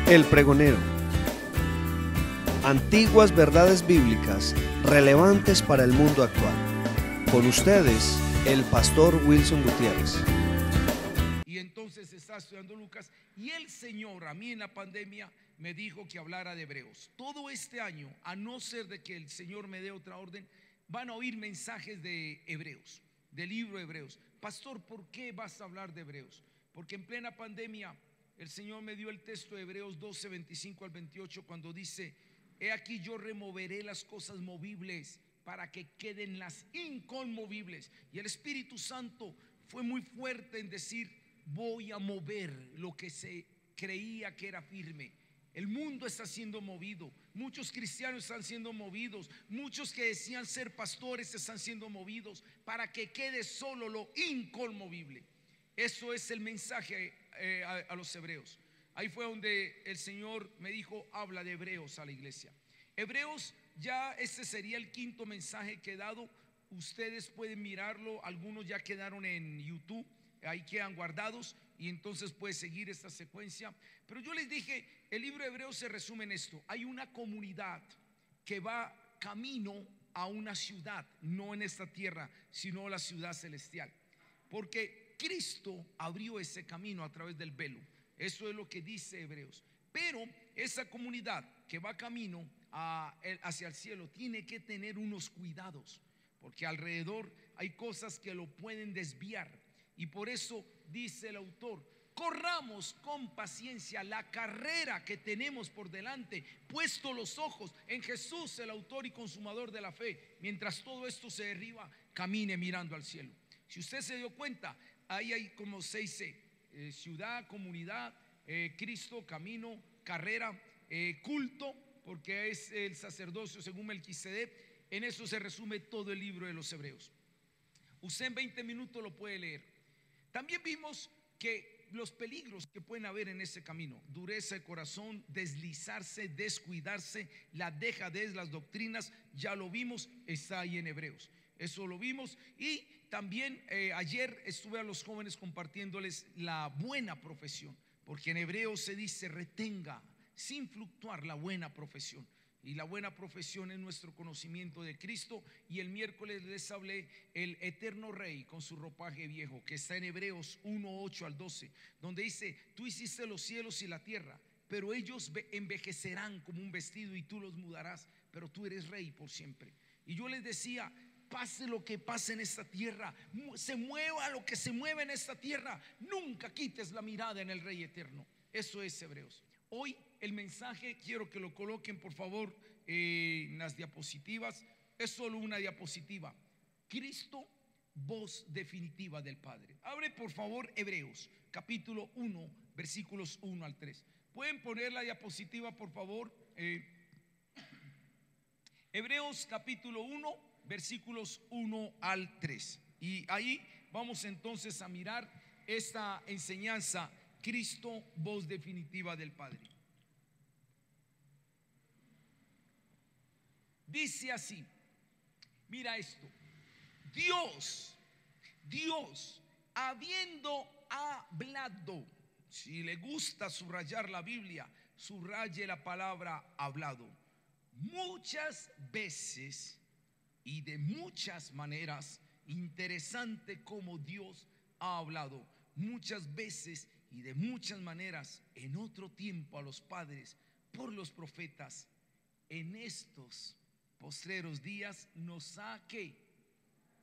El Pregonero. Antiguas verdades bíblicas relevantes para el mundo actual. Con ustedes, el pastor Wilson Gutiérrez. Y entonces está estudiando Lucas y el Señor a mí en la pandemia me dijo que hablara de Hebreos. Todo este año, a no ser de que el Señor me dé otra orden, van a oír mensajes de Hebreos, del libro de Hebreos. Pastor, ¿por qué vas a hablar de Hebreos? Porque en plena pandemia el Señor me dio el texto de Hebreos 12, 25 al 28 cuando dice: he aquí yo removeré las cosas movibles para que queden las inconmovibles. Y el Espíritu Santo fue muy fuerte en decir: voy a mover lo que se creía que era firme. El mundo está siendo movido, muchos cristianos están siendo movidos, muchos que decían ser pastores están siendo movidos para que quede solo lo inconmovible. Eso es el mensaje a los hebreos. Ahí fue donde el Señor me dijo: habla de Hebreos a la iglesia. Hebreos, ya este sería el quinto mensaje que he dado. Ustedes pueden mirarlo, algunos ya quedaron en YouTube, ahí quedan guardados y entonces puedes seguir esta secuencia. Pero yo les dije, el libro de Hebreos se resume en esto: hay una comunidad que va camino a una ciudad, no en esta tierra, sino la ciudad celestial, porque Cristo abrió ese camino a través del velo. Eso es lo que dice Hebreos. Pero esa comunidad que va camino hacia el cielo tiene que tener unos cuidados, porque alrededor hay cosas que lo pueden desviar. Y por eso dice el autor: corramos con paciencia la carrera que tenemos por delante, puesto los ojos en Jesús, el autor y consumador de la fe. Mientras todo esto se derriba, camine mirando al cielo. Si usted se dio cuenta, ahí hay como 6C: ciudad, comunidad, Cristo, camino, carrera, culto, porque es el sacerdocio según Melquisedec. En eso se resume todo el libro de los Hebreos. Usted en 20 minutos lo puede leer. También vimos que los peligros que pueden haber en ese camino: dureza de corazón, deslizarse, descuidarse, la dejadez, las doctrinas, ya lo vimos, está ahí en Hebreos. Eso lo vimos. Y también ayer estuve a los jóvenes compartiéndoles la buena profesión, porque en Hebreos se dice: retenga sin fluctuar la buena profesión. Y la buena profesión es nuestro conocimiento de Cristo. Y el miércoles les hablé el eterno Rey con su ropaje viejo, que está en Hebreos 1, 8 al 12, donde dice: tú hiciste los cielos y la tierra, pero ellos envejecerán como un vestido y tú los mudarás, pero tú eres Rey por siempre. Y yo les decía: pase lo que pase en esta tierra, se mueva lo que se mueva en esta tierra, nunca quites la mirada en el Rey eterno. Eso es Hebreos. Hoy el mensaje quiero que lo coloquen por favor en las diapositivas. Es solo una diapositiva: Cristo, voz definitiva del Padre. Abre por favor Hebreos capítulo 1 versículos 1 al 3. ¿Pueden poner la diapositiva por favor? Hebreos capítulo 1 versículos 1 al 3. Y ahí vamos entonces a mirar esta enseñanza: Cristo, voz definitiva del Padre. Dice así, mira esto: Dios habiendo hablado. Si le gusta subrayar la Biblia, subraye la palabra hablado. Muchas veces y de muchas maneras. Interesante cómo Dios ha hablado muchas veces y de muchas maneras en otro tiempo a los padres por los profetas. En estos postreros días nos ha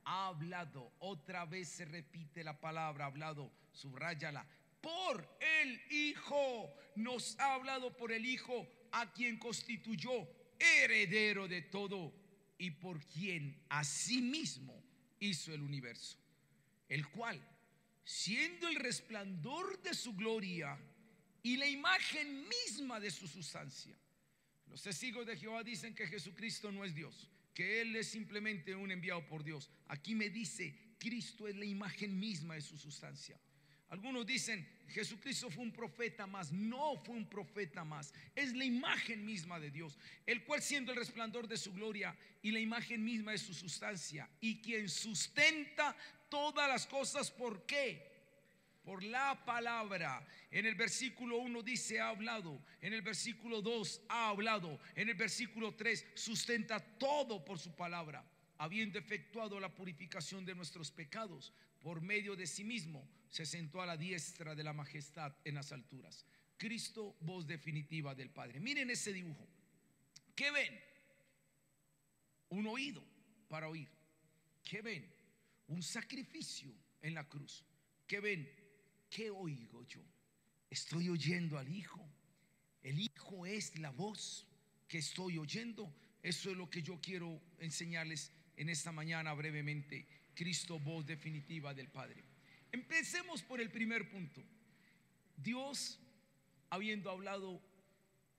hablado. Otra vez se repite la palabra hablado, subráyala. Por el Hijo, nos ha hablado por el Hijo, a quien constituyó heredero de todo y por quien asimismo hizo el universo, el cual, siendo el resplandor de su gloria y la imagen misma de su sustancia. Los testigos de Jehová dicen que Jesucristo no es Dios, que Él es simplemente un enviado por Dios. Aquí me dice: Cristo es la imagen misma de su sustancia. Algunos dicen: Jesucristo fue un profeta más. No fue un profeta más, es la imagen misma de Dios, el cual, siendo el resplandor de su gloria y la imagen misma de su sustancia, y quien sustenta todas las cosas. ¿Por qué? por la palabra. En el versículo 1 dice: ha hablado. En el versículo 2 ha hablado. En el versículo 3 sustenta todo por su palabra, habiendo efectuado la purificación de nuestros pecados, por medio de sí mismo se sentó a la diestra de la majestad en las alturas. Cristo, voz definitiva del Padre. Miren ese dibujo. ¿Qué ven? Un oído para oír. ¿Qué ven? Un sacrificio en la cruz. ¿Qué ven? ¿Qué oigo yo? Estoy oyendo al Hijo. El Hijo es la voz que estoy oyendo. Eso es lo que yo quiero enseñarles en esta mañana brevemente. Cristo, voz definitiva del Padre. Empecemos por el primer punto. Dios, habiendo hablado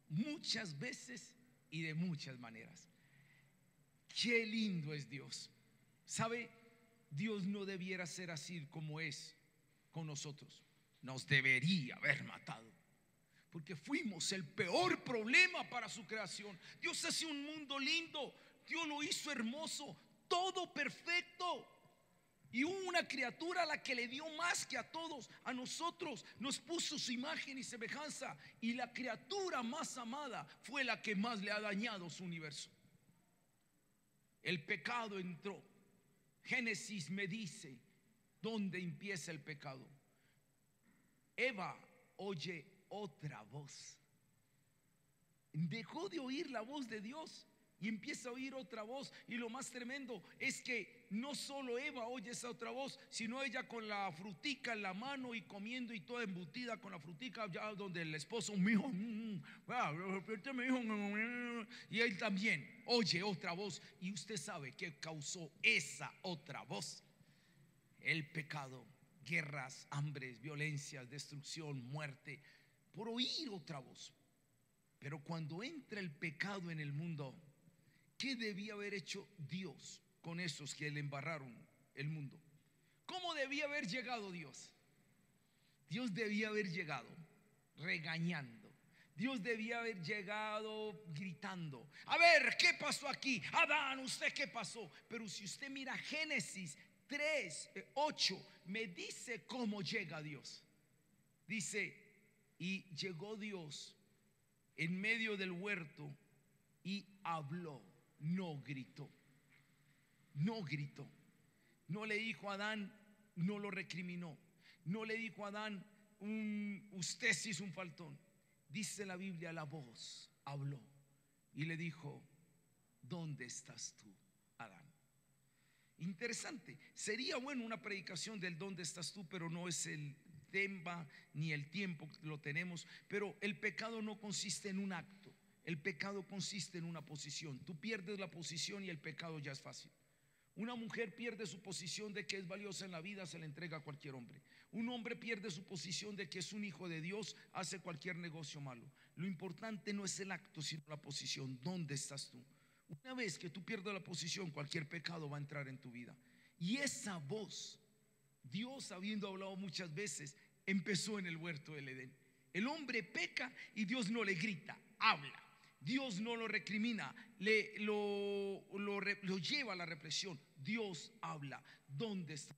muchas veces y de muchas maneras. Qué lindo es Dios. ¿Sabe? Dios no debiera ser así como es con nosotros. Nos debería haber matado, porque fuimos el peor problema para su creación. Dios hace un mundo lindo, Dios lo hizo hermoso, todo perfecto. Y hubo una criatura a la que le dio más que a todos. A nosotros nos puso su imagen y semejanza, y la criatura más amada fue la que más le ha dañado su universo. El pecado entró. Génesis me dice dónde empieza el pecado. Eva oye otra voz. Dejó de oír la voz de Dios y empieza a oír otra voz. Y lo más tremendo es que no solo Eva oye esa otra voz, sino ella con la frutica en la mano y comiendo y toda embutida con la frutica, ya donde el esposo, mi hijo, y él también oye otra voz. Y usted sabe qué causó esa otra voz: el pecado, guerras, hambres, violencias, destrucción, muerte, por oír otra voz. Pero cuando entra el pecado en el mundo, ¿qué debía haber hecho Dios con esos que le embarraron el mundo? ¿Cómo debía haber llegado Dios? Dios debía haber llegado regañando. Dios debía haber llegado gritando: a ver, ¿qué pasó aquí? Adán, ¿usted qué pasó? Pero si usted mira Génesis 3:8, me dice cómo llega Dios. Dice: y llegó Dios en medio del huerto y habló. No gritó. No gritó. No le dijo a Adán, no lo recriminó. No le dijo a Adán, usted sí hizo un faltón. Dice la Biblia: la voz habló y le dijo: ¿dónde estás tú, Adán? Interesante. Sería bueno una predicación del dónde estás tú, pero no es el tema ni el tiempo que lo tenemos. Pero el pecado no consiste en un acto. El pecado consiste en una posición. Tú pierdes la posición y el pecado ya es fácil. Una mujer pierde su posición de que es valiosa en la vida, se la entrega a cualquier hombre. Un hombre pierde su posición de que es un hijo de Dios, hace cualquier negocio malo. Lo importante no es el acto, sino la posición. ¿Dónde estás tú? Una vez que tú pierdes la posición, cualquier pecado va a entrar en tu vida. Y esa voz, Dios, habiendo hablado muchas veces, empezó en el huerto del Edén. El hombre peca y Dios no le grita, habla. Dios no lo recrimina, lo lleva a la represión. Dios habla. ¿Dónde está?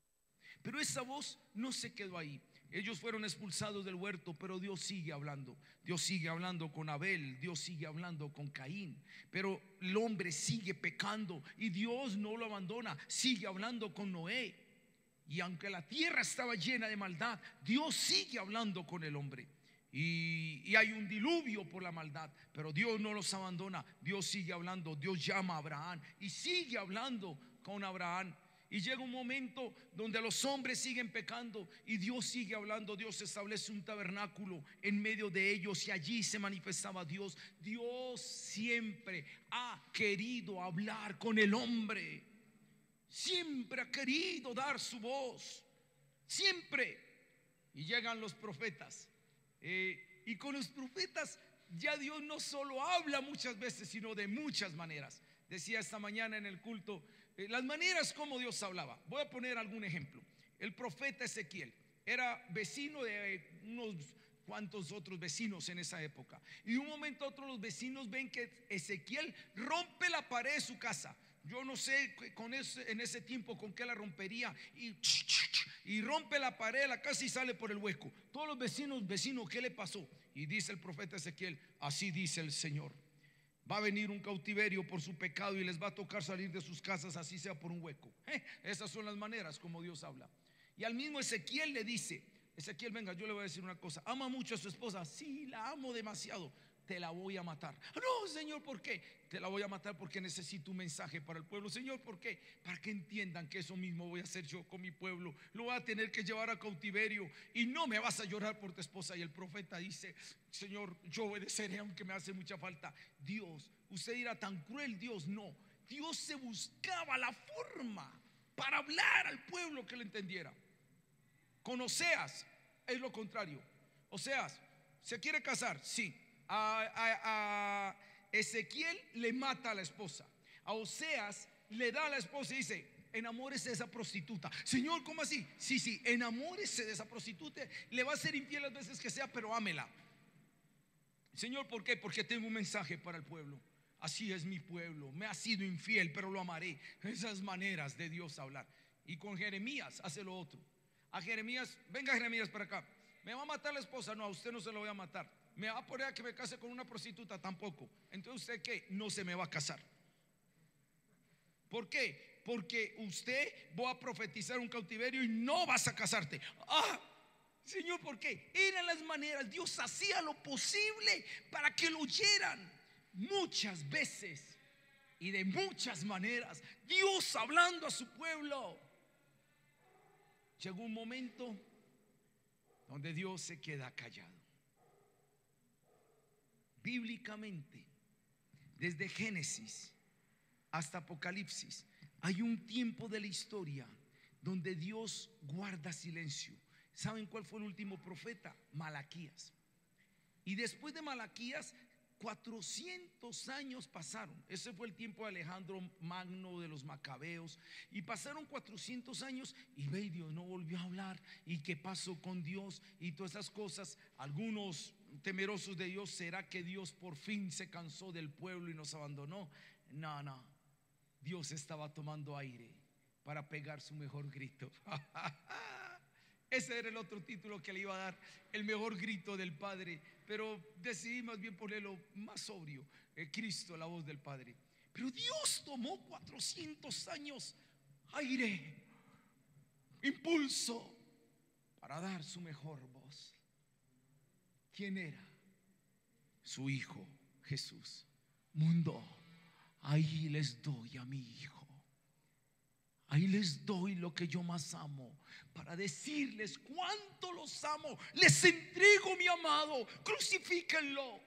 Pero esa voz no se quedó ahí. Ellos fueron expulsados del huerto, pero Dios sigue hablando. Dios sigue hablando con Abel, Dios sigue hablando con Caín. Pero el hombre sigue pecando y Dios no lo abandona. Sigue hablando con Noé. Y aunque la tierra estaba llena de maldad, Dios sigue hablando con el hombre. Y hay un diluvio por la maldad, pero Dios no los abandona. Dios sigue hablando. Dios llama a Abraham y sigue hablando con Abraham. Y llega un momento donde los hombres siguen pecando y Dios sigue hablando. Dios establece un tabernáculo en medio de ellos y allí se manifestaba Dios. Dios siempre ha querido hablar con el hombre. Siempre ha querido dar su voz. Siempre. Y llegan los profetas. Y con los profetas ya Dios no solo habla muchas veces, sino de muchas maneras. Decía esta mañana en el culto las maneras como Dios hablaba. Voy a poner algún ejemplo. El profeta Ezequiel era vecino de unos cuantos otros vecinos en esa época. Y de un momento a otro los vecinos ven que Ezequiel rompe la pared de su casa Yo no sé en ese tiempo con qué la rompería. Y rompe la pared de la casa y sale por el hueco. Todos los vecinos, ¿qué le pasó? Y dice el profeta Ezequiel: así dice el Señor, va a venir un cautiverio por su pecado y les va a tocar salir de sus casas, así sea por un hueco. Esas son las maneras como Dios habla. Y al mismo Ezequiel le dice: Ezequiel, venga, yo le voy a decir una cosa. ¿Ama mucho a su esposa? Sí, la amo demasiado. Te la voy a matar. No, Señor, ¿por qué? Te la voy a matar porque necesito un mensaje para el pueblo. Señor, ¿por qué? Para que entiendan que eso mismo voy a hacer yo con mi pueblo. Lo voy a tener que llevar a cautiverio y no me vas a llorar por tu esposa. Y el profeta dice: Señor, yo obedeceré aunque me hace mucha falta. Dios, usted dirá, tan cruel Dios. No, Dios se buscaba la forma para hablar al pueblo que lo entendiera. Con Oseas es lo contrario. Oseas se quiere casar, sí. A Ezequiel le mata a la esposa. A Oseas le da a la esposa y dice: enamórese de esa prostituta. Señor, ¿cómo así? Sí, enamórese de esa prostituta. Le va a ser infiel las veces que sea, pero ámela. Señor, ¿por qué? Porque tengo un mensaje para el pueblo. Así es mi pueblo, me ha sido infiel, pero lo amaré. Esas maneras de Dios hablar. Y con Jeremías hace lo otro. A Jeremías: venga Jeremías para acá. ¿Me va a matar la esposa? No, a usted no se lo voy a matar. ¿Me va a poner a que me case con una prostituta? Tampoco. Entonces, ¿usted qué? No se me va a casar. ¿Por qué? Porque usted va a profetizar un cautiverio y no vas a casarte. Señor, ¿por qué? Eran las maneras. Dios hacía lo posible para que lo oyeran. Muchas veces y de muchas maneras, Dios hablando a su pueblo. Llegó un momento donde Dios se queda callado. Bíblicamente, desde Génesis hasta Apocalipsis, hay un tiempo de la historia donde Dios guarda silencio. ¿Saben cuál fue el último profeta? Malaquías. Y después de Malaquías, 400 años pasaron. Ese fue el tiempo de Alejandro Magno, de los Macabeos. Y pasaron 400 años y ve, Dios no volvió a hablar. ¿Y qué pasó con Dios? Y todas esas cosas. Algunos temerosos de Dios: ¿será que Dios por fin se cansó del pueblo y nos abandonó? No. Dios estaba tomando aire para pegar su mejor grito. Ese era el otro título que le iba a dar: el mejor grito del Padre. Pero decidí más bien ponerlo más sobrio: Cristo, la voz del Padre. Pero Dios tomó 400 años aire, impulso, para dar su mejor voz. ¿Quién era? Su Hijo Jesús. Mundo, ahí les doy a mi Hijo. Ahí les doy lo que yo más amo, para decirles cuánto los amo. Les entrego mi amado, crucifíquenlo.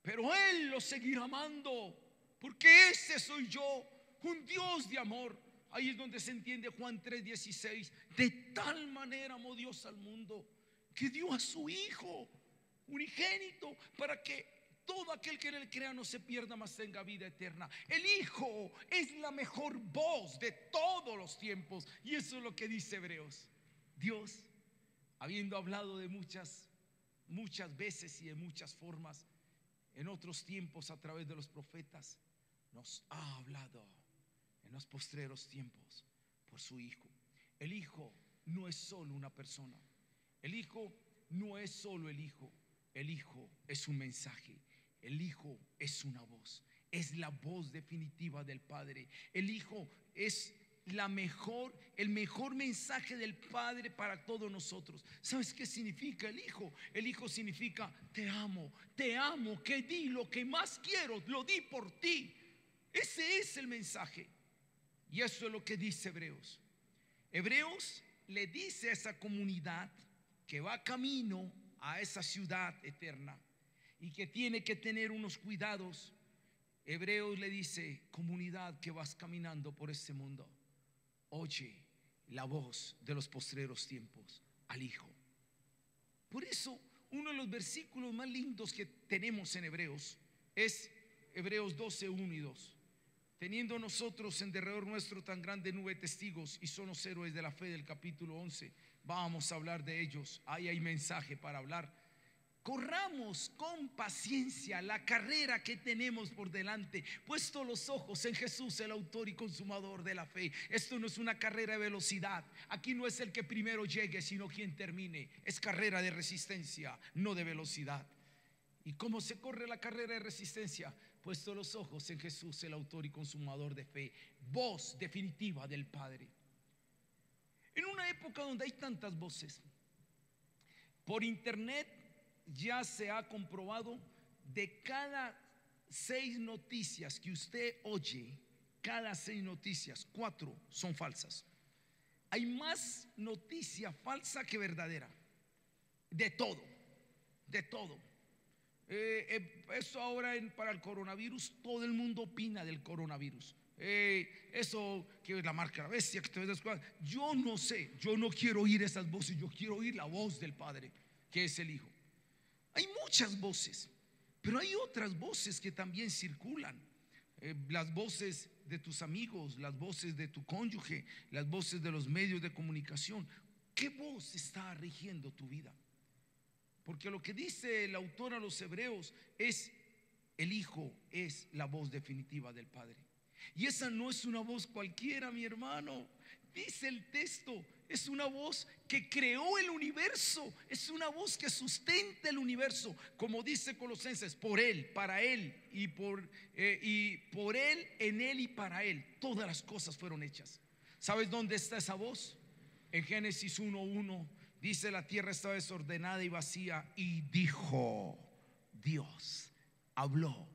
Pero Él lo seguirá amando, porque ese soy yo, un Dios de amor. Ahí es donde se entiende Juan 3:16. De tal manera amó Dios al mundo, que dio a su Hijo unigénito, para que todo aquel que en él crea no se pierda, mas tenga vida eterna. El Hijo es la mejor voz de todos los tiempos. Y eso es lo que dice Hebreos. Dios, habiendo hablado de muchas veces y de muchas formas en otros tiempos a través de los profetas, nos ha hablado en los postreros tiempos por su Hijo. El Hijo no es solo una persona. El Hijo no es solo el Hijo. El Hijo es un mensaje. El Hijo es una voz. Es la voz definitiva del Padre. El Hijo es el mejor mensaje del Padre para todos nosotros. ¿Sabes qué significa el Hijo? El Hijo significa: te amo, que di lo que más quiero, lo di por ti. Ese es el mensaje. Y eso es lo que dice Hebreos. Hebreos le dice a esa comunidad que va camino a esa ciudad eterna y que tiene que tener unos cuidados. Hebreos le dice: comunidad que vas caminando por este mundo, oye la voz de los postreros tiempos, al Hijo. Por eso uno de los versículos más lindos que tenemos en Hebreos es Hebreos 12:1 y 2. Teniendo nosotros en derredor nuestro tan grande nube de testigos, y son los héroes de la fe del capítulo 11, vamos a hablar de ellos. Ahí hay mensaje para hablar. corramos con paciencia la carrera que tenemos por delante, puesto los ojos en Jesús, el autor y consumador de la fe. Esto no es una carrera de velocidad. Aquí no es el que primero llegue, sino quien termine. Es carrera de resistencia, no de velocidad. ¿Y cómo se corre la carrera de resistencia? Puesto los ojos en Jesús, el autor y consumador de fe, voz definitiva del Padre. En una época donde hay tantas voces, por internet ya se ha comprobado, de cada 6 noticias que usted oye, cada 6 noticias, 4 son falsas. Hay más noticia falsa que verdadera. De todo, de todo. Eso ahora para el coronavirus, todo el mundo opina del coronavirus. Eso que es la marca de la bestia, que te ves, yo no sé, yo no quiero oír esas voces, yo quiero oír la voz del Padre, que es el Hijo. Hay muchas voces, pero hay otras voces que también circulan. Las voces de tus amigos, las voces de tu cónyuge, las voces de los medios de comunicación. ¿Qué voz está rigiendo tu vida? Porque lo que dice el autor a los Hebreos es: el Hijo es la voz definitiva del Padre. Y esa no es una voz cualquiera, mi hermano. Dice el texto, es una voz que creó el universo, es una voz que sustenta el universo, como dice Colosenses: por Él, para Él y por Él, en Él y para Él, todas las cosas fueron hechas. ¿Sabes dónde está esa voz? En Génesis 1:1 dice: la tierra estaba desordenada y vacía, y dijo Dios, habló,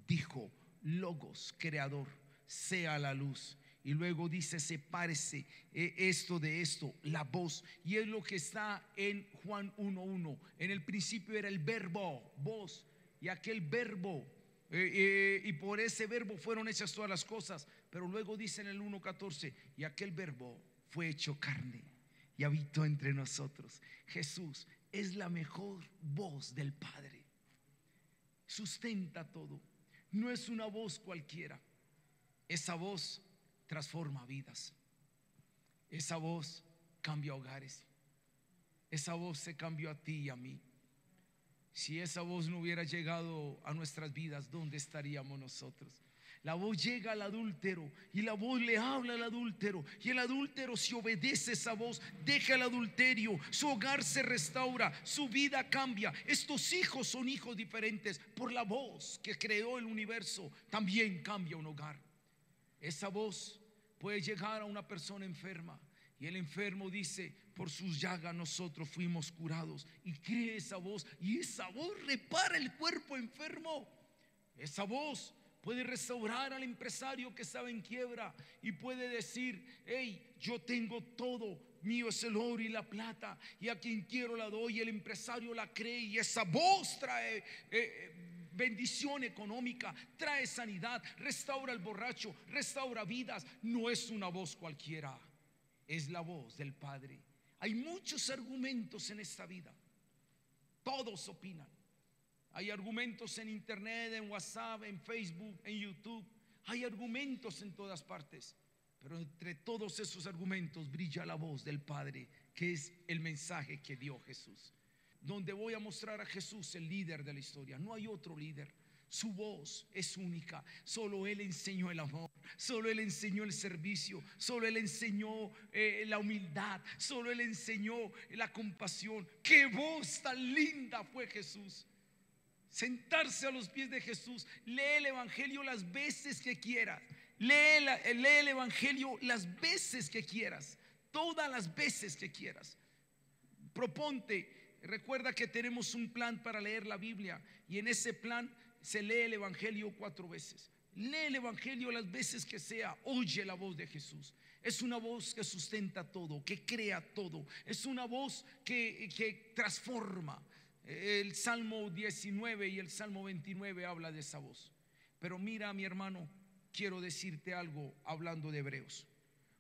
dijo, Logos, creador, sea la luz. Y luego dice: sepárese esto de esto, la voz. Y es lo que está en Juan 1:1. En el principio era el verbo, voz. Y aquel verbo, y por ese verbo fueron hechas todas las cosas. Pero luego dice en el 1:14: y aquel verbo fue hecho carne y habitó entre nosotros. Jesús es la mejor voz del Padre. Sustenta todo. No es una voz cualquiera. Esa voz transforma vidas. Esa voz cambia hogares. Esa voz se cambió a ti y a mí. Si esa voz no hubiera llegado a nuestras vidas, ¿dónde estaríamos nosotros? La voz llega al adúltero y la voz le habla al adúltero, y el adúltero, si obedece esa voz, deja el adulterio, su hogar se restaura, su vida cambia. Estos hijos son hijos diferentes. Por la voz que creó el universo también cambia un hogar. Esa voz puede llegar a una persona enferma, y el enfermo dice: por sus llagas nosotros fuimos curados. Y cree esa voz, y esa voz repara el cuerpo enfermo. Esa voz puede restaurar al empresario que estaba en quiebra y puede decir: hey, yo tengo todo, mío es el oro y la plata, y a quien quiero la doy. El empresario la cree, y esa voz trae bendición económica, trae sanidad, restaura al borracho, restaura vidas. No es una voz cualquiera, es la voz del Padre. Hay muchos argumentos en esta vida, todos opinan. Hay argumentos en internet, en WhatsApp, en Facebook, en YouTube. Hay argumentos en todas partes, pero entre todos esos argumentos brilla la voz del Padre, que es el mensaje que dio Jesús. Donde voy a mostrar a Jesús, el líder de la historia. No hay otro líder. Su voz es única. Solo Él enseñó el amor, solo Él enseñó el servicio, solo Él enseñó la humildad, solo Él enseñó la compasión. ¡Qué voz tan linda fue Jesús! Sentarse a los pies de Jesús. Lee el Evangelio las veces que quieras. Lee el Evangelio las veces que quieras, todas las veces que quieras. Proponte. Recuerda que tenemos un plan para leer la Biblia, y en ese plan se lee el Evangelio 4 veces. Lee el Evangelio las veces que sea. Oye la voz de Jesús. Es una voz que sustenta todo, que crea todo. Es una voz que transforma. El Salmo 19 y el Salmo 29 habla de esa voz. Pero mira, mi hermano, quiero decirte algo hablando de Hebreos.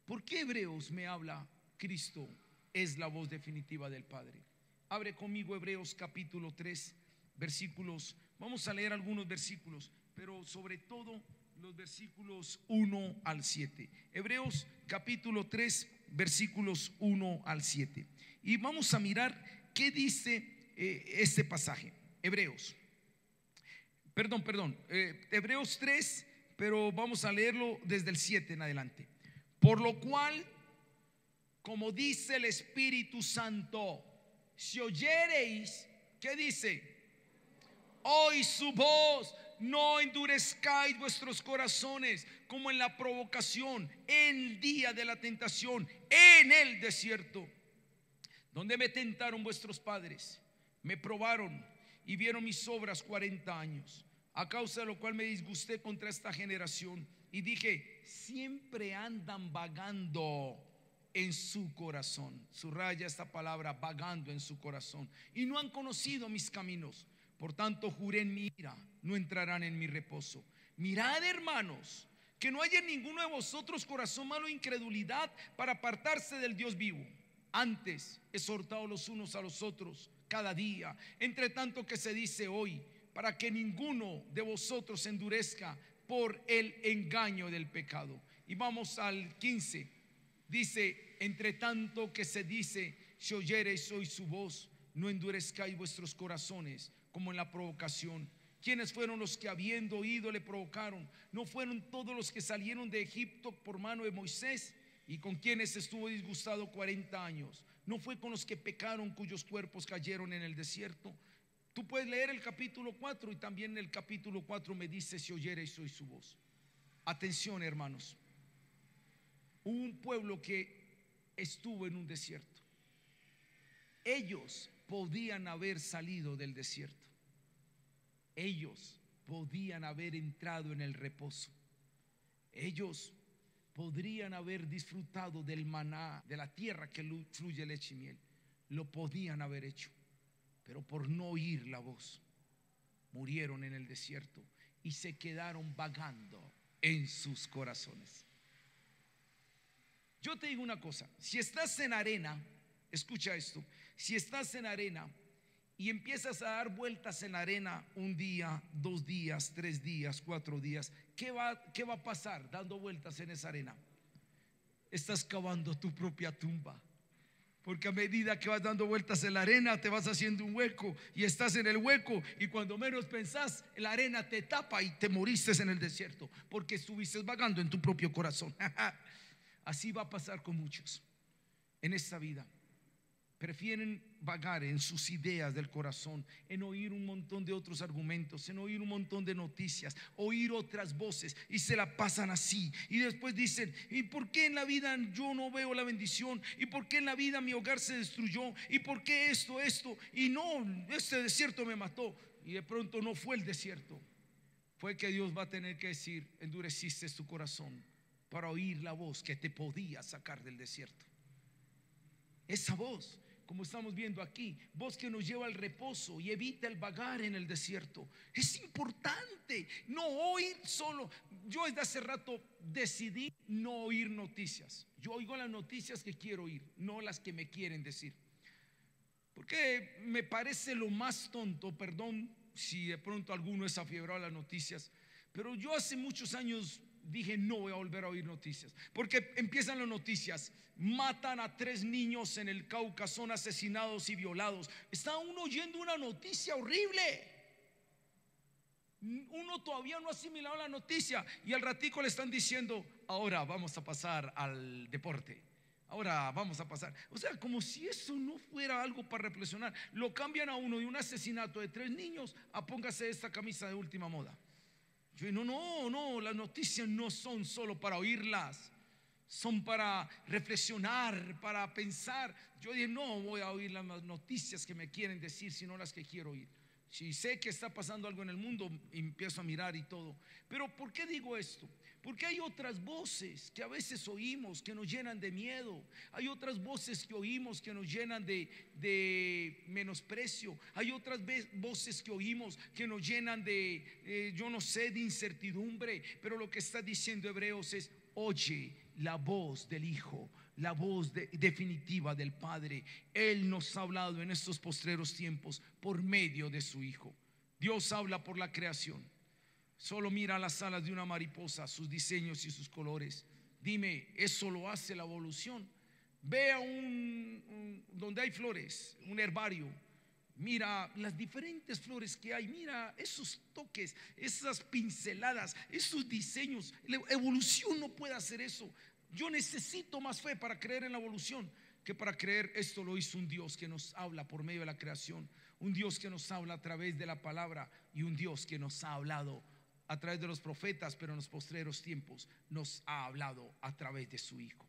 ¿Por qué Hebreos me habla? Cristo es la voz definitiva del Padre. Abre conmigo Hebreos capítulo 3, versículos. Vamos a leer algunos versículos, pero sobre todo los versículos 1 al 7. Hebreos capítulo 3, versículos 1 al 7. Y vamos a mirar qué dice este pasaje. Hebreos. Hebreos 3, pero vamos a leerlo desde el 7 en adelante. Por lo cual, como dice el Espíritu Santo, si oyereis, ¿qué dice? Oí su voz, no endurezcáis vuestros corazones como en la provocación, en el día de la tentación, en el desierto, donde me tentaron vuestros padres, me probaron y vieron mis obras 40 años, a causa de lo cual me disgusté contra esta generación y dije, siempre andan vagando en su corazón. Subraya esta palabra, vagando en su corazón, y no han conocido mis caminos. Por tanto juré en mi ira, no entrarán en mi reposo. Mirad, hermanos, que no haya en ninguno de vosotros corazón malo e incredulidad para apartarse del Dios vivo. Antes exhortaos los unos a los otros cada día, entre tanto que se dice hoy, para que ninguno de vosotros se endurezca por el engaño del pecado. Y vamos al 15. Dice, entre tanto que se dice, si oyereis hoy su voz, no endurezcáis vuestros corazones como en la provocación. ¿Quiénes fueron los que habiendo oído le provocaron? ¿No fueron todos los que salieron de Egipto por mano de Moisés? ¿Y con quienes estuvo disgustado 40 años? ¿No fue con los que pecaron, cuyos cuerpos cayeron en el desierto? Tú puedes leer el capítulo 4 y también en el capítulo 4 me dice, si oyereis hoy su voz. Atención, hermanos. Hubo un pueblo que estuvo en un desierto. Ellos podían haber salido del desierto. Ellos podían haber entrado en el reposo. Ellos podrían haber disfrutado del maná, de la tierra que fluye leche y miel. Lo podían haber hecho, pero por no oír la voz, murieron en el desierto y se quedaron vagando en sus corazones. Yo te digo una cosa, si estás en arena, escucha esto, si estás en arena y empiezas a dar vueltas en la arena un día, 2 días, 3 días, 4 días, ¿qué va a pasar dando vueltas en esa arena? Estás cavando tu propia tumba. Porque a medida que vas dando vueltas en la arena, te vas haciendo un hueco y estás en el hueco, y cuando menos pensás, la arena te tapa y te moriste en el desierto, porque estuviste vagando en tu propio corazón. Así va a pasar con muchos en esta vida. Prefieren vagar en sus ideas del corazón, en oír un montón de otros argumentos, en oír un montón de noticias, oír otras voces, y se la pasan así. Y después dicen, ¿y por qué en la vida yo no veo la bendición? ¿Y por qué en la vida mi hogar se destruyó? ¿Y por qué esto? Y no, este desierto me mató. Y de pronto no fue el desierto, fue que Dios va a tener que decir, endureciste tu corazón para oír la voz que te podía sacar del desierto. Esa voz, como estamos viendo aquí, voz que nos lleva al reposo y evita el vagar en el desierto. Es importante no oír solo. Yo desde hace rato decidí no oír noticias. Yo oigo las noticias que quiero oír, no las que me quieren decir, porque me parece lo más tonto. Perdón si de pronto alguno es afiebrado a las noticias, pero yo hace muchos años dije, no voy a volver a oír noticias, porque empiezan las noticias, matan a 3 niños en el Cauca, son asesinados y violados. Está uno oyendo una noticia horrible, uno todavía no ha asimilado la noticia, y al ratico le están diciendo, ahora vamos a pasar al deporte, ahora vamos a pasar. O sea, como si eso no fuera algo para reflexionar. Lo cambian a uno de un asesinato de 3 niños a póngase esta camisa de última moda. Yo digo, no, las noticias no son solo para oírlas, son para reflexionar, para pensar. Yo dije, no voy a oír las noticias que me quieren decir, sino las que quiero oír. Si sé que está pasando algo en el mundo, empiezo a mirar y todo. Pero ¿por qué digo esto? Porque hay otras voces que a veces oímos que nos llenan de miedo. Hay otras voces que oímos que nos llenan de menosprecio. Hay otras voces que oímos que nos llenan de, yo no sé, de incertidumbre. Pero lo que está diciendo Hebreos es, oye la voz del Hijo, la voz definitiva del Padre. Él nos ha hablado en estos postreros tiempos por medio de su Hijo. Dios habla por la creación. Solo mira las alas de una mariposa, sus diseños y sus colores. Dime, ¿eso lo hace la evolución? Ve a donde hay flores, un herbario, Mira las diferentes flores que hay, mira esos toques, esas pinceladas, esos diseños. La evolución no puede hacer eso. Yo necesito más fe para creer en la evolución que para creer esto lo hizo un Dios que nos habla por medio de la creación, un Dios que nos habla a través de la palabra y un Dios que nos ha hablado a través de los profetas, pero en los postreros tiempos nos ha hablado a través de su Hijo.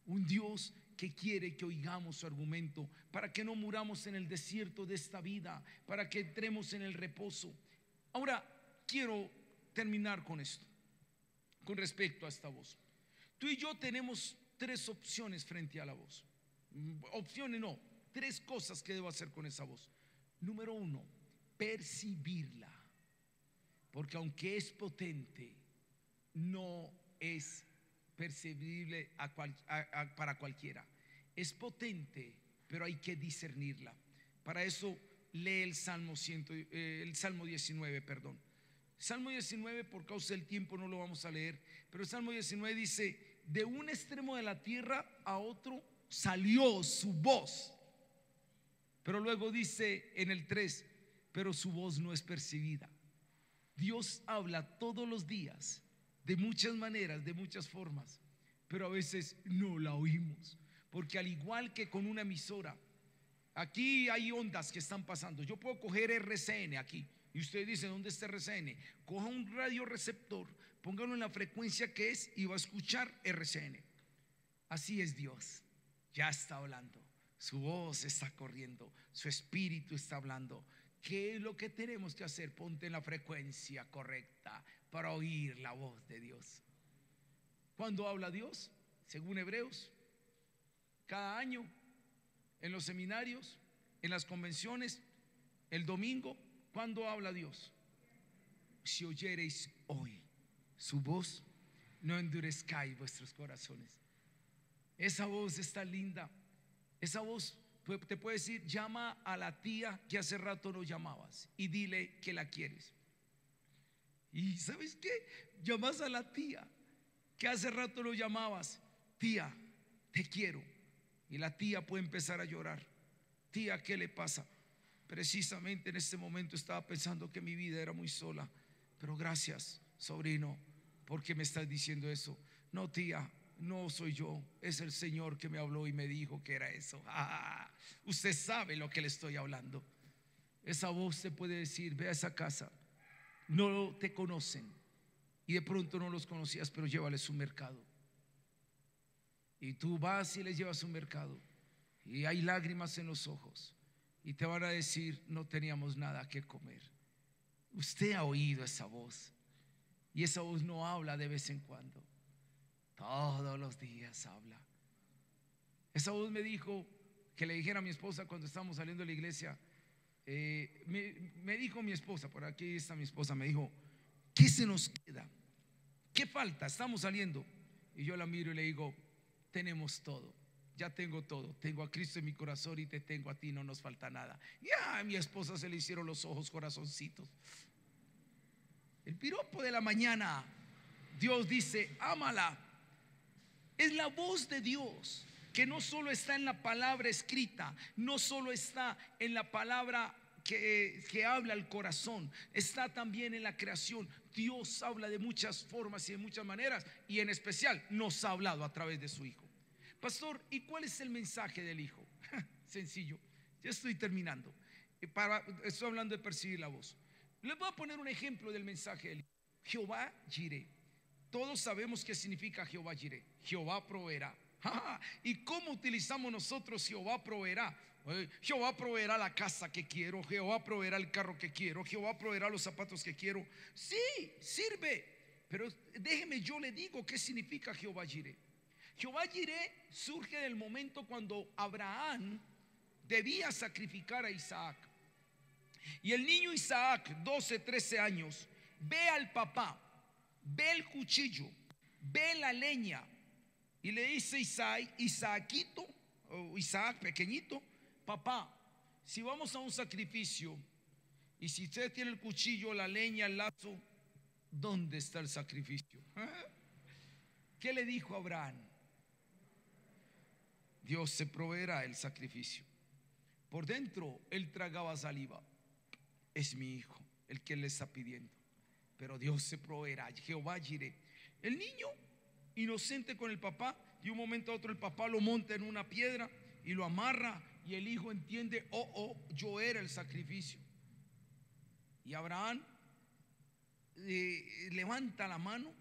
Un Dios que quiere que oigamos su argumento para que no muramos en el desierto de esta vida, para que entremos en el reposo. Ahora quiero terminar con esto, con respecto a esta voz. Tú y yo tenemos tres opciones frente a la voz. Opciones no, tres cosas que debo hacer con esa voz. Número uno, percibirla, porque aunque es potente, no es percibible para cualquiera. Es potente, pero hay que discernirla. Para eso lee el Salmo 19, perdón. Salmo 19, por causa del tiempo no lo vamos a leer, pero el Salmo 19 dice: de un extremo de la tierra a otro salió su voz. Pero luego dice en el 3, pero su voz no es percibida. Dios habla todos los días, de muchas maneras, de muchas formas, pero a veces no la oímos, porque al igual que con una emisora, aquí hay ondas que están pasando. Yo puedo coger RCN aquí y usted dice: ¿dónde está RCN? Coja un radioreceptor, póngalo en la frecuencia que es y va a escuchar RCN. Así es Dios, ya está hablando, su voz está corriendo, su espíritu está hablando. ¿Qué es lo que tenemos que hacer? Ponte en la frecuencia correcta para oír la voz de Dios. ¿Cuándo habla Dios? Según Hebreos, cada año, en los seminarios, en las convenciones, el domingo. ¿Cuándo habla Dios? Si oyereis hoy su voz, no endurezcáis vuestros corazones. Esa voz está linda. Esa voz te puede decir: llama a la tía que hace rato no llamabas y dile que la quieres. Y ¿sabes qué? Llamas a la tía que hace rato no llamabas: tía, te quiero. Y la tía puede empezar a llorar: tía, ¿qué le pasa? Precisamente en este momento estaba pensando que mi vida era muy sola, pero gracias, sobrino, porque me estás diciendo eso. No, tía, no soy yo, es el Señor que me habló y me dijo que era eso. Usted sabe lo que le estoy hablando. Esa voz te puede decir: ve a esa casa, no te conocen y de pronto no los conocías, pero llévales un mercado. Y tú vas y les llevas un mercado y hay lágrimas en los ojos y te van a decir: no teníamos nada que comer. Usted ha oído esa voz, y esa voz no habla de vez en cuando, todos los días habla. Esa voz me dijo que le dijera a mi esposa cuando estábamos saliendo de la iglesia. Me dijo mi esposa, por aquí está mi esposa, me dijo: ¿qué se nos queda? ¿Qué falta? Estamos saliendo. Y yo la miro y le digo: tenemos todo, ya tengo todo. Tengo a Cristo en mi corazón y te tengo a ti, no nos falta nada. Ya a mi esposa se le hicieron los ojos corazoncitos. El piropo de la mañana. Dios dice: ámala. Es la voz de Dios, que no solo está en la palabra escrita, no solo está en la palabra que habla el corazón, está también en la creación. Dios habla de muchas formas y de muchas maneras, y en especial nos ha hablado a través de su Hijo. Pastor, ¿y cuál es el mensaje del Hijo? Sencillo, ya estoy terminando. Estoy hablando de percibir la voz. Les voy a poner un ejemplo del mensaje del Hijo. Jehová Jireh. Todos sabemos qué significa Jehová Jireh. Jehová proveerá. ¿Y cómo utilizamos nosotros Jehová proveerá? Jehová proveerá la casa que quiero, Jehová proveerá el carro que quiero, Jehová proveerá los zapatos que quiero. Sí, sirve, pero déjeme, yo le digo qué significa Jehová Jireh. Jehová Jireh surge del momento cuando Abraham debía sacrificar a Isaac. Y el niño Isaac, 12, 13 años, ve al papá, ve el cuchillo, ve la leña, y le dice Isaacito, o Isaac pequeñito: papá, si vamos a un sacrificio y si usted tiene el cuchillo, la leña, el lazo, ¿dónde está el sacrificio? ¿Qué le dijo Abraham? Dios se proveerá el sacrificio. Por dentro él tragaba saliva. Es mi hijo el que le está pidiendo. Pero Dios se proveerá, Jehová Jireh. El niño inocente con el papá, de un momento a otro el papá lo monta en una piedra y lo amarra, y el hijo entiende: yo era el sacrificio. Y Abraham levanta la mano,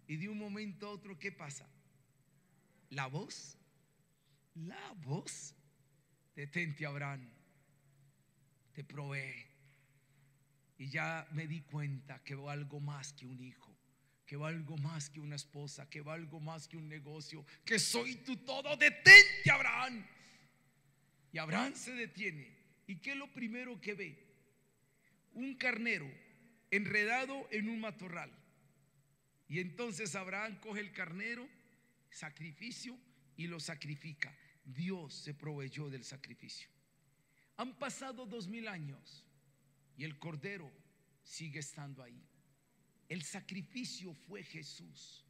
y de un momento a otro, ¿qué pasa? La voz, detente, Abraham, te provee. Y ya me di cuenta que valgo más que un hijo, que valgo más que una esposa, que valgo más que un negocio, que soy tu todo. Detente, Abraham. Y Abraham se detiene. ¿Y qué es lo primero que ve? Un carnero enredado en un matorral. Y entonces Abraham coge el carnero, sacrificio, y lo sacrifica. Dios se proveyó del sacrificio. Han pasado 2000 años y el cordero sigue estando ahí. El sacrificio fue Jesús.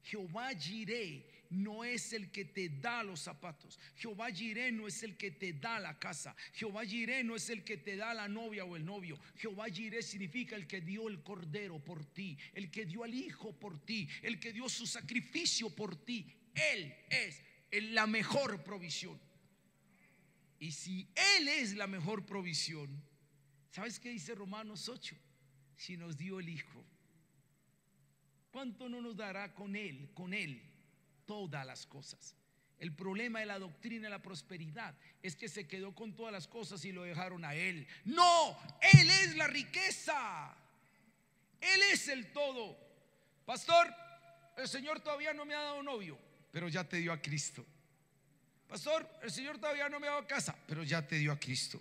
Jehová Jireh no es el que te da los zapatos. Jehová Jireh no es el que te da la casa. Jehová Jireh no es el que te da la novia o el novio. Jehová Jireh significa el que dio el cordero por ti, el que dio al hijo por ti, el que dio su sacrificio por ti. Él es la mejor provisión. Y si Él es la mejor provisión, ¿sabes qué dice Romanos 8? Si nos dio el hijo, ¿cuánto no nos dará con él todas las cosas? El problema de la doctrina de la prosperidad es que se quedó con todas las cosas y lo dejaron a él. No, Él es la riqueza, Él es el todo. Pastor, el Señor todavía no me ha dado novio, pero ya te dio a Cristo. Pastor, el Señor todavía no me ha dado casa, pero ya te dio a Cristo.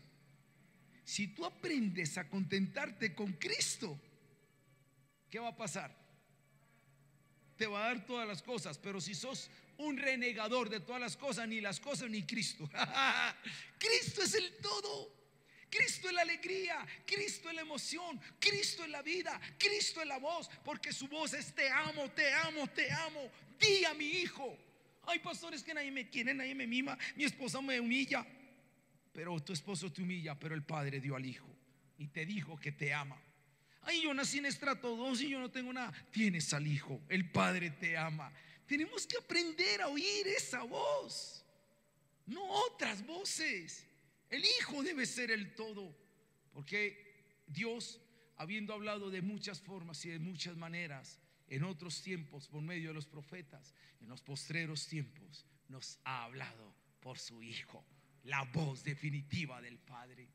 Si tú aprendes a contentarte con Cristo, ¿qué va a pasar? Te va a dar todas las cosas. Pero si sos un renegador de todas las cosas, ni las cosas ni Cristo. Cristo es el todo. Cristo es la alegría, Cristo es la emoción, Cristo es la vida, Cristo es la voz. Porque su voz es: te amo, te amo, te amo. Di a mi hijo. Ay, pastor, es que nadie me quiere, nadie me mima, mi esposa me humilla. Pero tu esposo te humilla, pero el Padre dio al hijo y te dijo que te ama. Ay, yo nací en estrato 2 y yo no tengo nada. Tienes al hijo, el Padre te ama. Tenemos que aprender a oír esa voz, no otras voces. El hijo debe ser el todo, porque Dios, habiendo hablado de muchas formas y de muchas maneras en otros tiempos por medio de los profetas, en los postreros tiempos nos ha hablado por su hijo, la voz definitiva del Padre.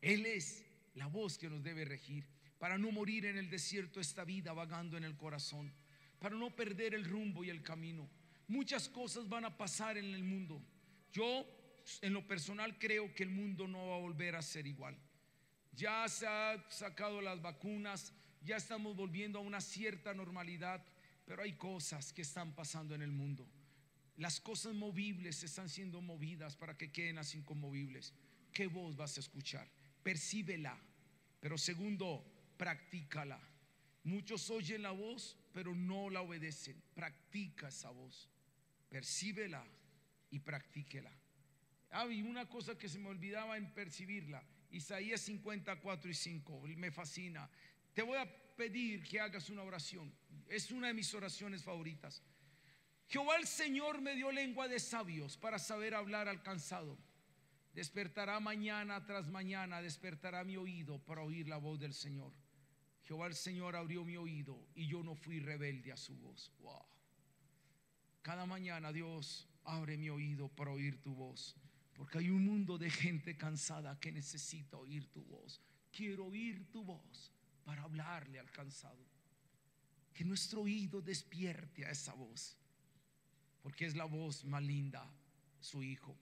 Él es la voz que nos debe regir, para no morir en el desierto esta vida vagando en el corazón, para no perder el rumbo y el camino. Muchas cosas van a pasar en el mundo. Yo en lo personal creo que el mundo no va a volver a ser igual. Ya se han sacado las vacunas, ya estamos volviendo a una cierta normalidad, pero hay cosas que están pasando en el mundo. Las cosas movibles están siendo movidas para que queden así inconmovibles. ¿Qué voz vas a escuchar? Percíbela, pero segundo, practícala. Muchos oyen la voz, pero no la obedecen. Practica esa voz, percíbela y practíquela. Y una cosa que se me olvidaba en percibirla: Isaías 54:5, me fascina. Te voy a pedir que hagas una oración. Es una de mis oraciones favoritas. Jehová el Señor me dio lengua de sabios para saber hablar al cansado. Despertará mañana tras mañana, despertará mi oído para oír la voz del Señor. Jehová el Señor abrió mi oído y yo no fui rebelde a su voz. Wow. Cada mañana Dios abre mi oído para oír tu voz, porque hay un mundo de gente cansada que necesita oír tu voz. Quiero oír tu voz para hablarle al cansado. Que nuestro oído despierte a esa voz, porque es la voz más linda, su hijo.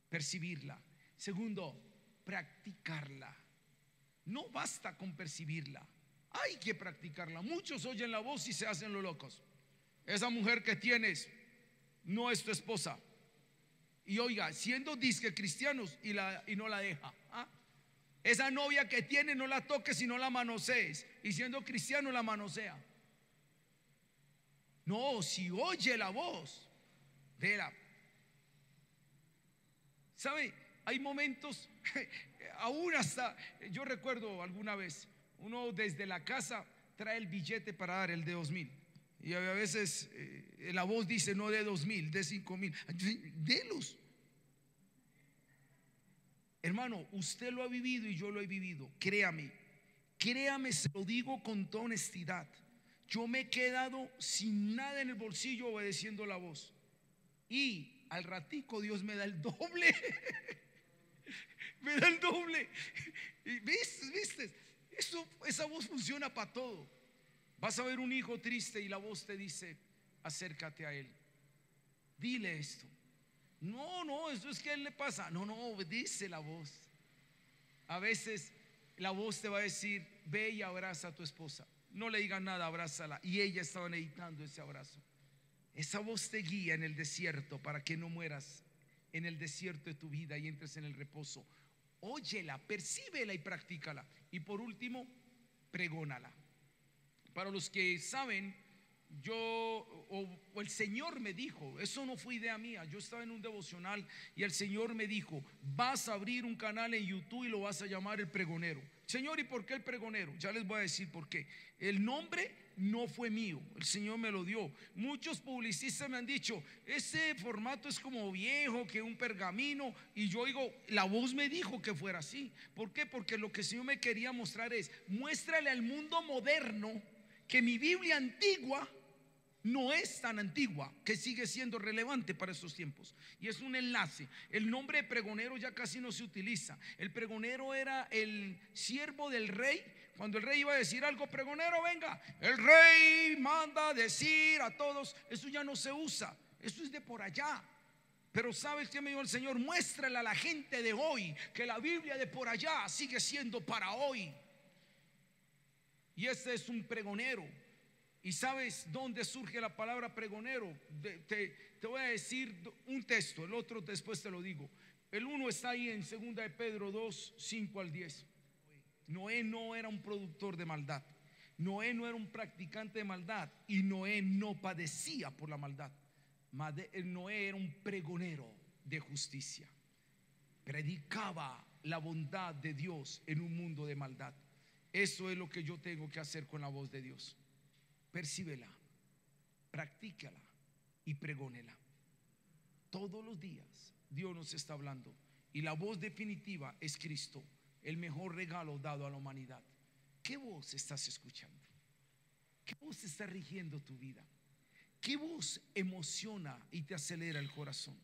Percibirla. Segundo, practicarla. No basta con percibirla, hay que practicarla. Muchos oyen la voz y se hacen los locos. Esa mujer que tienes no es tu esposa. Y oiga, siendo disque cristianos y no la deja. Esa novia que tiene no la toques y no la manosees, y siendo cristiano la manosea. No, si oye la voz, vela. ¿Sabe? Hay momentos Aún hasta, yo recuerdo alguna vez, uno desde la casa trae el billete para dar, el de 2,000. Y a veces la voz dice no de 2,000, de 5,000. Delos. Hermano, usted lo ha vivido y yo lo he vivido. Créame, se lo digo con toda honestidad. Yo me he quedado sin nada en el bolsillo obedeciendo la voz. Y al ratico Dios me da el doble. Me da el doble. ¿Viste? Esa voz funciona para todo. Vas a ver un hijo triste y la voz te dice: acércate a él, dile esto. No, eso es que a él le pasa. No, dice la voz. A veces la voz te va a decir: ve y abraza a tu esposa. No le digas nada, abrázala. Y ella estaba necesitando ese abrazo. Esa voz te guía en el desierto para que no mueras en el desierto de tu vida y entres en el reposo. Óyela, percíbela y practícala. Y por último, pregónala. Para los que saben, el Señor me dijo, eso no fue idea mía, yo estaba en un devocional y el Señor me dijo: vas a abrir un canal en YouTube y lo vas a llamar El Pregonero. Señor, ¿y por qué El Pregonero? Ya les voy a decir por qué. El nombre no fue mío, el Señor me lo dio. Muchos publicistas me han dicho: ese formato es como viejo, que un pergamino. Y yo digo, la voz me dijo que fuera así. ¿Por qué? Porque lo que el Señor me quería mostrar es: muéstrale al mundo moderno que mi Biblia antigua no es tan antigua, que sigue siendo relevante para estos tiempos. Y es un enlace. El nombre de pregonero ya casi no se utiliza. El pregonero era el siervo del rey. Cuando el rey iba a decir algo: pregonero, venga, el rey manda a decir a todos. Eso ya no se usa, eso es de por allá. Pero ¿sabes qué me dijo el Señor? Muéstrale a la gente de hoy que la Biblia de por allá sigue siendo para hoy. Y este es un pregonero. ¿Y sabes dónde surge la palabra pregonero? Te voy a decir un texto, el otro después te lo digo. El uno está ahí en 2 de Pedro 2, 5 al 10. Noé no era un productor de maldad. Noé no era un practicante de maldad. Y Noé no padecía por la maldad. Noé era un pregonero de justicia. Predicaba la bondad de Dios en un mundo de maldad. Eso es lo que yo tengo que hacer con la voz de Dios. Percíbela, practícala y pregónela. Todos los días Dios nos está hablando. Y la voz definitiva es Cristo, el mejor regalo dado a la humanidad. ¿Qué voz estás escuchando? ¿Qué voz está rigiendo tu vida? ¿Qué voz emociona y te acelera el corazón?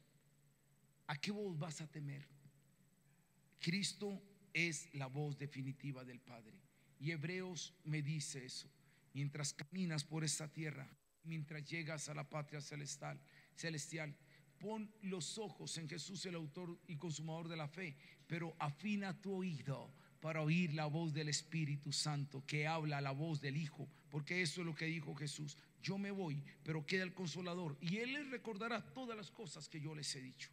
¿A qué voz vas a temer? Cristo es la voz definitiva del Padre. Y Hebreos me dice eso. Mientras caminas por esta tierra, mientras llegas a la patria celestial, pon los ojos en Jesús, el autor y consumador de la fe, pero afina tu oído para oír la voz del Espíritu Santo, que habla la voz del Hijo, porque eso es lo que dijo Jesús: yo me voy, pero queda el Consolador, y Él les recordará todas las cosas que yo les he dicho.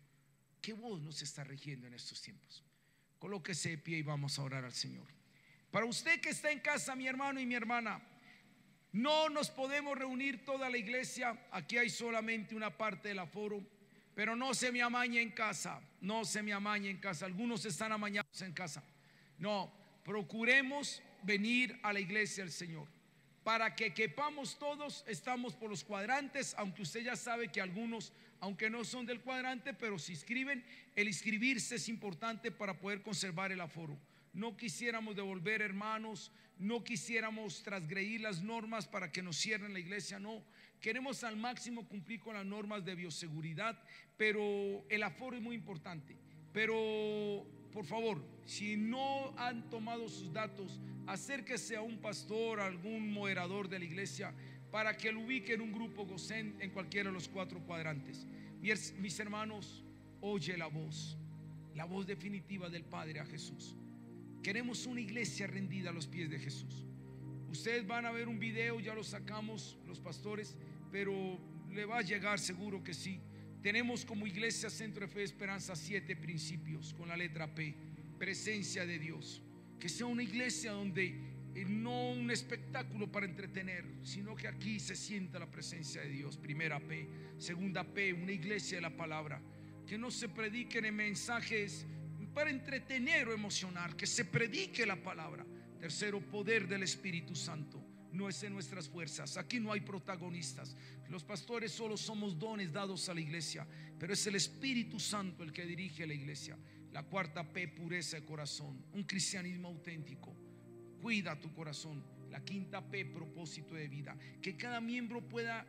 ¿Qué voz nos está rigiendo en estos tiempos? Colóquese de pie y vamos a orar al Señor. Para usted que está en casa, mi hermano y mi hermana, no nos podemos reunir toda la iglesia. Aquí hay solamente una parte del aforo. Pero no se me amañe en casa. No se me amañe en casa. Algunos están amañados en casa. No, procuremos venir a la iglesia del Señor. Para que quepamos todos, estamos por los cuadrantes. Aunque usted ya sabe que algunos, aunque no son del cuadrante, pero se inscriben. El inscribirse es importante para poder conservar el aforo. No quisiéramos devolver hermanos, no quisiéramos transgredir las normas para que nos cierren la iglesia, no. Queremos al máximo cumplir con las normas de bioseguridad, pero el aforo es muy importante. Pero por favor, si no han tomado sus datos, acérquese a un pastor, a algún moderador de la iglesia, para que lo ubique en un grupo Gosén en cualquiera de los 4 cuadrantes. Mis hermanos, oye la voz definitiva del Padre a Jesús. Queremos una iglesia rendida a los pies de Jesús. Ustedes van a ver un video, ya lo sacamos los pastores, pero le va a llegar seguro que sí. Tenemos como iglesia Centro de Fe y Esperanza 7 principios con la letra P. Presencia de Dios. Que sea una iglesia donde no un espectáculo para entretener, sino que aquí se sienta la presencia de Dios. Primera P. Segunda P, una iglesia de la palabra. Que no se prediquen en mensajes para entretener o emocionar, que se predique la palabra. Tercero, poder del Espíritu Santo. No es en nuestras fuerzas, aquí no hay protagonistas. Los pastores solo somos dones dados a la iglesia, pero es el Espíritu Santo el que dirige la iglesia. La cuarta P, pureza de corazón, un cristianismo auténtico. Cuida tu corazón. La quinta P, propósito de vida, que cada miembro pueda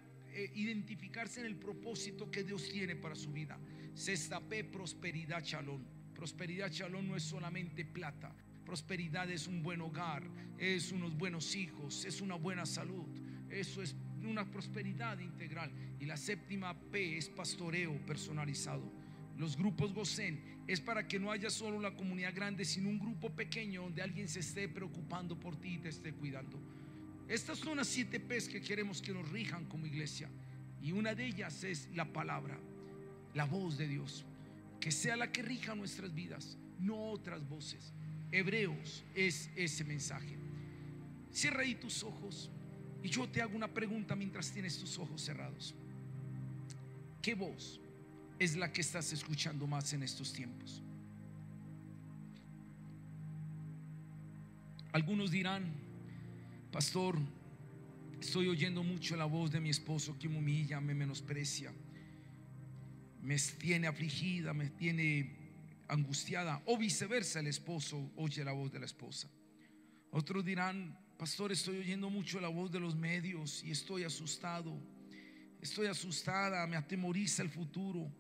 identificarse en el propósito que Dios tiene para su vida. Sexta P, prosperidad shalom. Prosperidad shalom no es solamente plata. Prosperidad es un buen hogar, es unos buenos hijos, es una buena salud. Eso es una prosperidad integral. Y la séptima P es pastoreo personalizado. Los grupos Gosén es para que no haya solo la comunidad grande, sino un grupo pequeño donde alguien se esté preocupando por ti y te esté cuidando. Estas son las 7 P's que queremos que nos rijan como iglesia. Y una de ellas es la palabra, la voz de Dios, que sea la que rija nuestras vidas, no otras voces. Hebreos es ese mensaje. Cierra ahí tus ojos y yo te hago una pregunta mientras tienes tus ojos cerrados. ¿Qué voz es la que estás escuchando más en estos tiempos? Algunos dirán: pastor, estoy oyendo mucho la voz de mi esposo que me humilla, me menosprecia, me tiene afligida, me tiene angustiada. O viceversa, el esposo oye la voz de la esposa. Otros dirán: pastor, estoy oyendo mucho la voz de los medios y estoy asustado, estoy asustada, me atemoriza el futuro.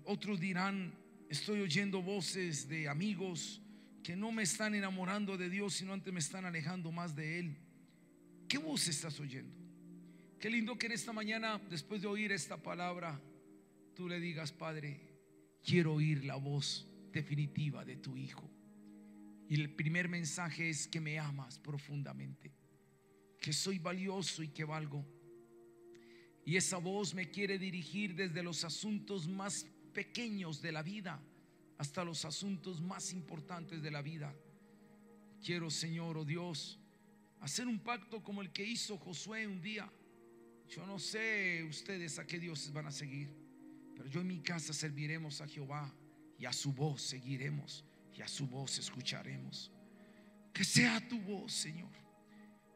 Otros dirán: estoy oyendo voces de amigos que no me están enamorando de Dios, sino antes me están alejando más de Él. ¿Qué voz estás oyendo? Qué lindo que en esta mañana, después de oír esta palabra, tú le digas: Padre, quiero oír la voz definitiva de tu Hijo. Y el primer mensaje es que me amas profundamente, que soy valioso y que valgo. Y esa voz me quiere dirigir desde los asuntos más pequeños de la vida hasta los asuntos más importantes de la vida. Quiero, Señor, oh Dios, hacer un pacto como el que hizo Josué un día. Yo no sé ustedes a qué dioses van a seguir, pero yo en mi casa serviremos a Jehová, y a su voz seguiremos, y a su voz escucharemos. Que sea tu voz, Señor,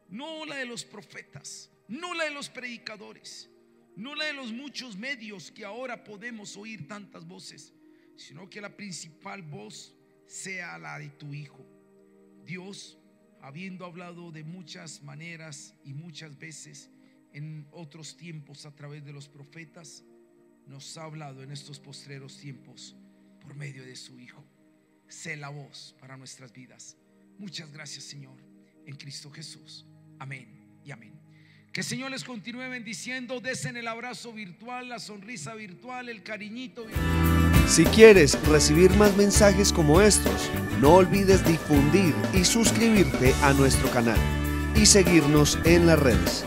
no la de los profetas, no la de los predicadores, no la de los muchos medios que ahora podemos oír tantas voces, sino que la principal voz sea la de tu Hijo. Dios, habiendo hablado de muchas maneras y muchas veces en otros tiempos a través de los profetas, nos ha hablado en estos postreros tiempos por medio de su Hijo. Sé la voz para nuestras vidas. Muchas gracias, Señor, en Cristo Jesús. Amén y amén. Que el Señor les continúe bendiciendo. Desen el abrazo virtual, la sonrisa virtual, el cariñito virtual. Si quieres recibir más mensajes como estos, no olvides difundir y suscribirte a nuestro canal y seguirnos en las redes.